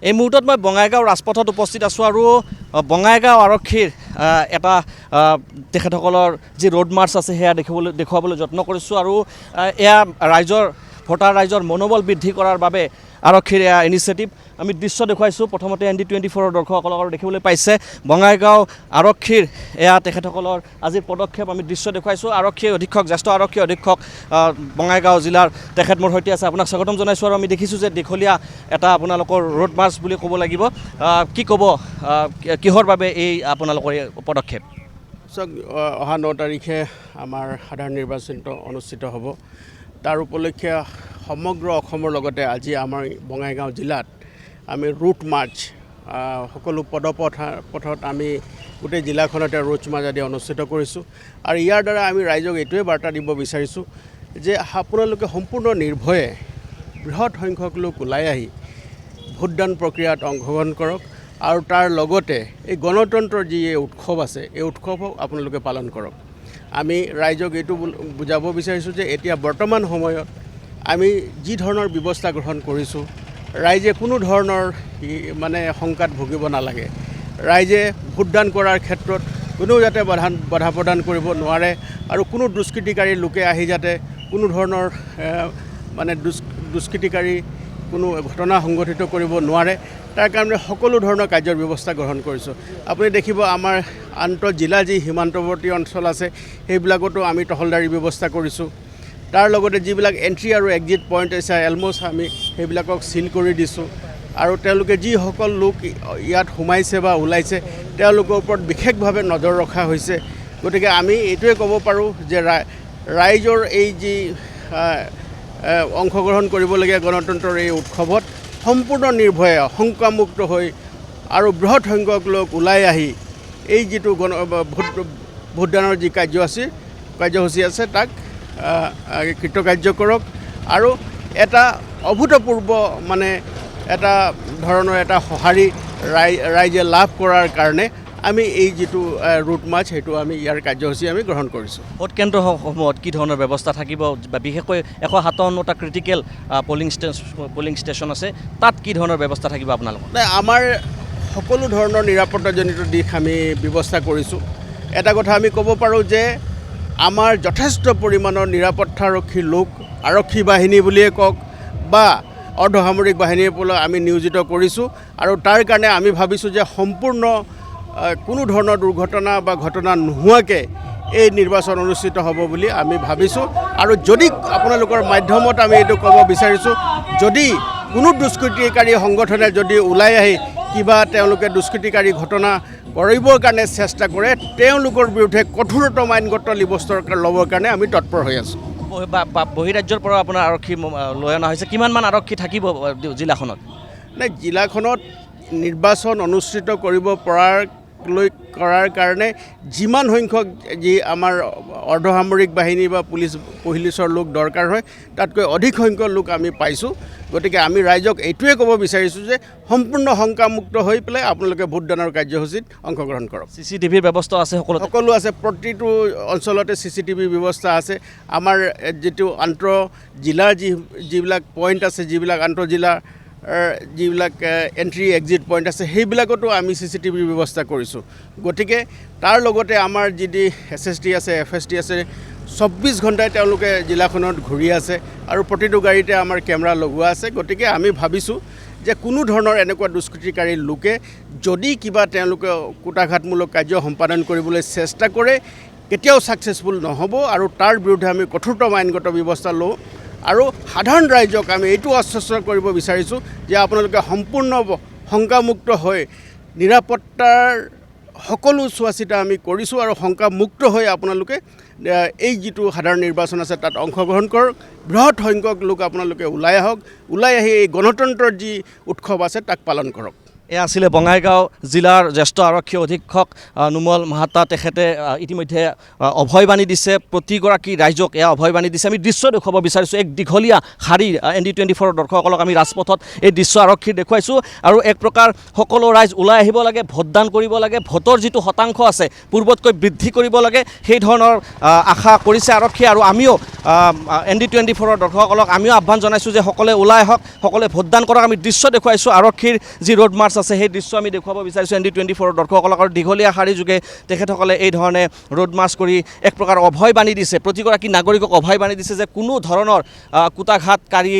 এই মুহূৰ্তত মই বঙাইগাঁও ৰাজপথত উপস্থিত আছোঁ আৰু বঙাইগাঁও আৰক্ষীৰ এটা তেখেতসকলৰ যি ৰোড মাৰ্চ আছে সেয়া দেখুৱাবলৈ যত্ন কৰিছোঁ আৰু এয়া ভোটাৰ ৰাইজৰ মনোবল বৃদ্ধি কৰাৰ বাবে আৰক্ষীৰ এয়া ইনিচিয়েটিভ আমি দৃশ্য দেখুৱাইছোঁ। প্ৰথমতে ND24 দৰ্শকসকলক দেখিবলৈ পাইছে বঙাইগাঁও আৰক্ষীৰ এয়া তেখেতসকলৰ আজিৰ পদক্ষেপ আমি দৃশ্য দেখুৱাইছোঁ। আৰক্ষী অধীক্ষক জ্যেষ্ঠ আৰক্ষী অধীক্ষক বঙাইগাঁও জিলাৰ তেখেত মোৰ সৈতে আছে। আপোনাক স্বাগতম জনাইছোঁ আৰু আমি দেখিছোঁ যে দীঘলীয়া এটা আপোনালোকৰ ৰোড মাৰ্চ বুলি ক'ব লাগিব। কি ক'ব, কিহৰ বাবে এই আপোনালোকৰ এই পদক্ষেপ? চাওক, অহা 9 তাৰিখে আমাৰ সাধাৰণ নিৰ্বাচন অনুষ্ঠিত হ'ব। তাৰ উপলক্ষে সমগ্ৰ অসমৰ লগতে আজি আমাৰ বঙাইগাঁও জিলাত আমি ৰুট মাৰ্চ সকলো পথত আমি গোটেই জিলাখনতে ৰুট মাৰ্চ আদি অনুষ্ঠিত কৰিছোঁ। আৰু ইয়াৰ দ্বাৰা আমি ৰাইজক এইটোৱে বাৰ্তা দিব বিচাৰিছোঁ যে আপোনালোকে সম্পূৰ্ণ নিৰ্ভয়ে বৃহৎ সংখ্যক লোক ওলাই আহি ভোটদান প্ৰক্ৰিয়াত অংশগ্ৰহণ কৰক আৰু তাৰ লগতে এই গণতন্ত্ৰৰ যি উৎসৱ আছে এই উৎসৱক আপোনালোকে পালন কৰক। আমি ৰাইজক এইটো বুজাব বিচাৰিছোঁ যে এতিয়া বৰ্তমান সময়ত আমি যি ধৰণৰ ব্যৱস্থা গ্ৰহণ কৰিছোঁ, ৰাইজে কোনো ধৰণৰ শংকাত ভুগিব নালাগে। ৰাইজে ভোটদান কৰাৰ ক্ষেত্ৰত কোনেও যাতে বাধা প্ৰদান কৰিব নোৱাৰে আৰু কোনো দুষ্কৃতিকাৰী লোকে আহি যাতে কোনো ধৰণৰ দুষ্কৃতিকাৰী কোনো ঘটনা সংঘটিত কৰিব নোৱাৰে, তাৰ কাৰণে সকলো ধৰণৰ কাৰ্যৰ ব্যৱস্থা গ্ৰহণ কৰিছোঁ। আপুনি দেখিব আমাৰ আন্তঃজিলা যি সীমান্তৱৰ্তী অঞ্চল আছে সেইবিলাকতো আমি টহলদাৰী ব্যৱস্থা কৰিছোঁ। তাৰ লগতে যিবিলাক এণ্ট্ৰি আৰু এক্সিট পইণ্ট আছে অলমষ্ট আমি সেইবিলাকক চিল কৰি দিছোঁ আৰু তেওঁলোকে যিসকল লোক ইয়াত সোমাইছে বা ওলাইছে তেওঁলোকৰ ওপৰত বিশেষভাৱে নজৰ ৰখা হৈছে। গতিকে আমি এইটোৱে ক'ব পাৰোঁ যে ৰাইজৰ এই যি অংশগ্ৰহণ কৰিবলগীয়া গণতন্ত্ৰৰ এই উৎসৱত সম্পূৰ্ণ নিৰ্ভয়ে শংকামুক্ত হৈ আৰু বৃহৎ সংখ্যক লোক ওলাই আহি এই যিটো ভোটদানৰ যি কাৰ্যসূচী আছে তাক কৃতকাৰ্য কৰক আৰু এটা অভূতপূৰ্ব এটা ধৰণৰ এটা সঁহাৰি ৰাইজে লাভ কৰাৰ কাৰণে আমি এই যিটো ৰুট মাৰ্চ সেইটো আমি ইয়াৰ কাৰ্যসূচী আমি গ্ৰহণ কৰিছোঁ। ভোটকেন্দ্ৰসমূহত কি ধৰণৰ ব্যৱস্থা থাকিব, বিশেষকৈ 157টা ক্ৰিটিকেল পলিং ষ্টেচন আছে, তাত কি ধৰণৰ ব্যৱস্থা থাকিব আপোনালোকৰ? আমাৰ সকলো ধৰণৰ নিৰাপত্তাজনিত দিশ আমি ব্যৱস্থা কৰিছোঁ। এটা কথা আমি ক'ব পাৰোঁ যে আমাৰ যথেষ্ট পৰিমাণৰ নিৰাপত্তাৰক্ষী লোক আৰক্ষী বাহিনী বুলিয়ে কওক বা অৰ্ধসামৰিক বাহিনীৰ পৰা আমি নিয়োজিত কৰিছোঁ আৰু তাৰ কাৰণে আমি ভাবিছোঁ যে সম্পূৰ্ণ কোনো ধৰণৰ দুৰ্ঘটনা বা ঘটনা নোহোৱাকৈ এই নিৰ্বাচন অনুষ্ঠিত হ'ব বুলি আমি ভাবিছোঁ। আৰু যদি আপোনালোকৰ মাধ্যমত আমি এইটো ক'ব বিচাৰিছোঁ, যদি কোনো দুষ্কৃতিকাৰী সংগঠনে যদি ওলাই আহি কিবা তেওঁলোকে দুষ্কৃতিকাৰী ঘটনা কৰিবৰ কাৰণে চেষ্টা কৰে, তেওঁলোকৰ বিৰুদ্ধে কঠোৰতম আইনগত ব্যৱস্থা ল'বৰ কাৰণে আমি তৎপৰ হৈ আছোঁ। বহিৰাজ্যৰ পৰা আপোনাৰ আৰক্ষী লৈ অনা হৈছে, কিমানমান আৰক্ষী থাকিব জিলাখনত? জিলাখনত নিৰ্বাচন অনুষ্ঠিত কৰিব কৰাৰ কাৰণে যিমান সংখ্যক যি আমাৰ অৰ্ধসামৰিক বাহিনী বা পুলিচৰ লোক দৰকাৰ হয় তাতকৈ অধিক সংখ্যক লোক আমি পাইছোঁ। গতিকে আমি ৰাইজক এইটোৱে ক'ব বিচাৰিছোঁ যে সম্পূৰ্ণ শংকামুক্ত হৈ পেলাই আপোনালোকে ভোটদানৰ কাৰ্যসূচীত অংশগ্ৰহণ কৰক। CCTVৰ ব্যৱস্থা আছে, সকলো আছে, প্ৰতিটো অঞ্চলতে CCTV ব্যৱস্থা আছে। আমাৰ যিটো আন্তঃজিলাৰ যিবিলাক পইণ্ট আছে, যিবিলাক আন্তঃজিলাৰ যিবিলাক এণ্ট্ৰি এক্সিট পইণ্ট আছে সেইবিলাকতো আমি CCTV ব্যৱস্থা কৰিছোঁ। গতিকে তাৰ লগতে আমাৰ যি SST আছে, FST আছে, 24 ঘণ্টাই তেওঁলোকে জিলাখনত ঘূৰি আছে আৰু প্ৰতিটো গাড়ীতে আমাৰ কেমেৰা লগোৱা আছে। গতিকে আমি ভাবিছোঁ যে কোনো ধৰণৰ এনেকুৱা দুষ্কৃতিকাৰী লোকে যদি কিবা তেওঁলোকে কুটাঘাতমূলক কাৰ্য সম্পাদন কৰিবলৈ চেষ্টা কৰে কেতিয়াও ছাকচেছফুল নহ'ব আৰু তাৰ বিৰুদ্ধে আমি কঠোৰতম আইনগত ব্যৱস্থা লওঁ। আৰু সাধাৰণ ৰাইজক আমি এইটো আশ্বস্ত কৰিব বিচাৰিছোঁ যে আপোনালোকে সম্পূৰ্ণ শংকামুক্ত হৈ নিৰাপত্তাৰ সকলো চোৱা চিতা আমি কৰিছোঁ আৰু শংকামুক্ত হৈ আপোনালোকে এই যিটো সাধাৰণ নিৰ্বাচন আছে তাত অংশগ্ৰহণ কৰক। বৃহৎ সংখ্যক লোক আপোনালোকে ওলাই আহক, ওলাই আহি এই গণতন্ত্ৰৰ যি উৎসৱ আছে তাক পালন কৰক। এয়া আছিলে বঙাইগাঁও জিলাৰ জ্যেষ্ঠ আৰক্ষী অধীক্ষক নুমল মাহাতা। তেখেতে ইতিমধ্যে অভয়বাণী দিছে প্ৰতিগৰাকী ৰাইজক, এয়া অভয়বাণী দিছে। আমি দৃশ্য দেখুৱাব বিচাৰিছোঁ, এক দীঘলীয়া শাৰী ND24 দৰ্শকসকলক আমি ৰাজপথত এই দৃশ্য আৰক্ষীৰ দেখুৱাইছোঁ। আৰু এক প্ৰকাৰ সকলো ৰাইজ ওলাই আহিব লাগে, ভোটদান কৰিব লাগে, ভোটৰ যিটো শতাংশ আছে পূৰ্বতকৈ বৃদ্ধি কৰিব লাগে, সেই ধৰণৰ আশা কৰিছে আৰক্ষীয়ে। আৰু আমিও ND24 দৰ্শকসকলক আমিও আহ্বান জনাইছোঁ যে সকলোৱে ওলাই আহক, সকলোৱে ভোটদান কৰক। আমি দৃশ্য দেখুৱাইছোঁ, আৰক্ষীৰ যি ৰোড মাৰ্চ আছে সেই দৃশ্য আমি দেখুৱাব বিচাৰিছোঁ ND24 দৰ্শকসকলক। আৰু দীঘলীয়া শাৰী যোগে তেখেতসকলে এই ধৰণে ৰোড মাৰ্চ কৰি এক প্ৰকাৰ অভয়বাণী দিছে, প্ৰতিগৰাকী নাগৰিকক অভয়বাণী দিছে যে কোনো ধৰণৰ কুটাঘাতকাৰী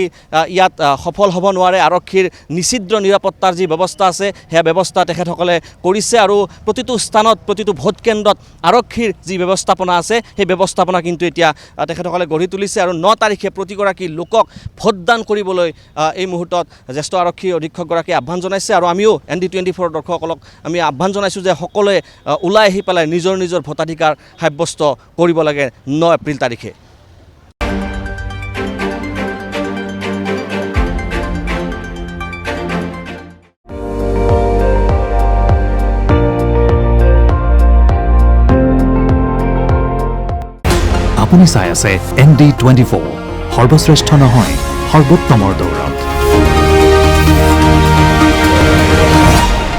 ইয়াত সফল হ'ব নোৱাৰে। আৰক্ষীৰ নিষিদ্ধ নিৰাপত্তাৰ যি ব্যৱস্থা আছে সেয়া ব্যৱস্থা তেখেতসকলে কৰিছে। আৰু প্ৰতিটো স্থানত, প্ৰতিটো ভোট কেন্দ্ৰত আৰক্ষীৰ যি ব্যৱস্থাপনা আছে সেই ব্যৱস্থাপনা কিন্তু এতিয়া তেখেতসকলে গঢ়ি তুলিছে। আৰু 9 তাৰিখে প্ৰতিগৰাকী লোকক ভোটদান কৰিবলৈ এই মুহূৰ্তত জ্যেষ্ঠ আৰক্ষী অধীক্ষকগৰাকীয়ে আহ্বান জনাইছে। আৰু আমিও ND24 দৰ্শকসকলক আমি আহ্বান জনাইছোঁ যে সকলোৱে ওলাই আহি পেলাই নিজৰ নিজৰ ভোটাধিকাৰ সাব্যস্ত কৰিব লাগে 9 এপ্ৰিল তাৰিখে। আপুনি চাই আছে ND24, সৰ্বশ্ৰেষ্ঠ নহয় সৰ্বোত্তমৰ দৌৰ।